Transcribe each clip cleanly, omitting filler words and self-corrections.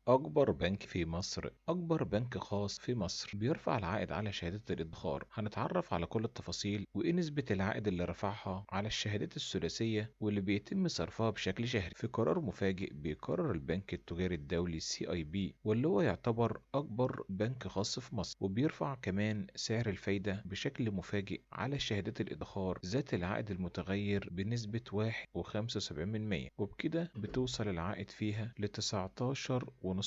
أكبر بنك في مصر. أكبر بنك خاص في مصر بيرفع العائد على شهادات الادخار. هنتعرف على كل التفاصيل وإيه نسبة العائد اللي رفعها على الشهادات الثلاثية واللي بيتم صرفها بشكل شهري. في قرار مفاجئ بيقرر البنك التجاري الدولي CIB، واللي هو يعتبر أكبر بنك خاص في مصر، وبيرفع كمان سعر الفايدة بشكل مفاجئ على شهادات الادخار ذات العائد المتغير بنسبة 1.75%، وبكده بتوصل العائد فيها ل 19.5%.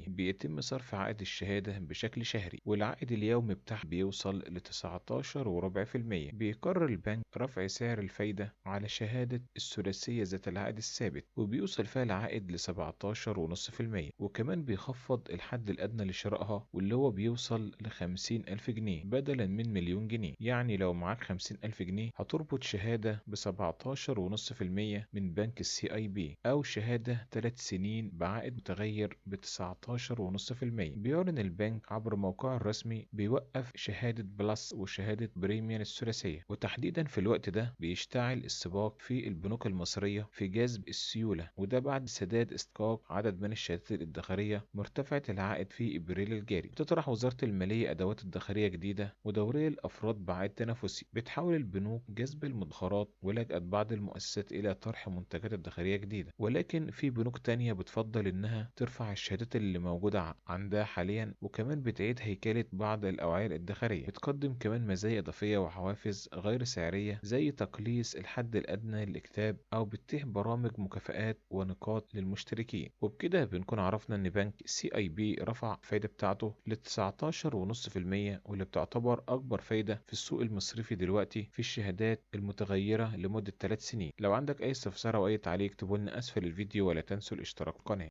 بيتم صرف عائد الشهادة بشكل شهري، والعائد اليومي بتاعها بيوصل ل 19.4%. بيقرر البنك رفع سعر الفايدة على شهادة الثلاثية ذات العائد الثابت، وبيوصل فيها العائد ل 17.5%. وكمان بيخفض الحد الأدنى لشرائها، واللي هو بيوصل ل 50,000 جنيه بدلا من مليون جنيه. يعني لو معاك 50,000 جنيه هتربط شهادة ب 17.5% من بنك CIB، أو شهادة 3 سنين بعائد متغير ب 19.5%. بيعلن البنك عبر موقعه الرسمي بيوقف شهادة بلس وشهادة بريميان الثلاثية، وتحديدا في الوقت ده بيشتعل السباق في البنوك المصرية في جذب السيولة، وده بعد سداد استحقاق عدد من الشهادات الادخارية مرتفعة العائد في إبريل الجاري. بتطرح وزارة المالية أدوات ادخارية جديدة ودورية للأفراد بعائد تنافسي. بتحاول البنوك جذب المدخرات، ولجأت بعض المؤسسات إلى طرح منتجات ادخارية جديدة، ولكن في بنوك تانية بتفضل إنها ترفع الشهادات اللي موجودة عندها حاليا، وكمان بتعيد هيكلة بعض الأوعية الادخارية. بتقدم كمان مزايا إضافية وحوافز غير سعرية زي تقليص الحد الأدنى للإكتاب، أو بتتيح برامج مكافآت ونقاط للمشتركين. وبكده بنكون عرفنا إن بنك CIB رفع الفايدة بتاعته ل 19.5%، واللي بتعتبر أكبر فايدة في السوق المصرفي دلوقتي في الشهادات المتغيرة لمدة 3 سنين. لو عندك أي استفسار أو أي تعليق اكتبوا لنا أسفل الفيديو، ولا تنسوا الاشتراك في القناة.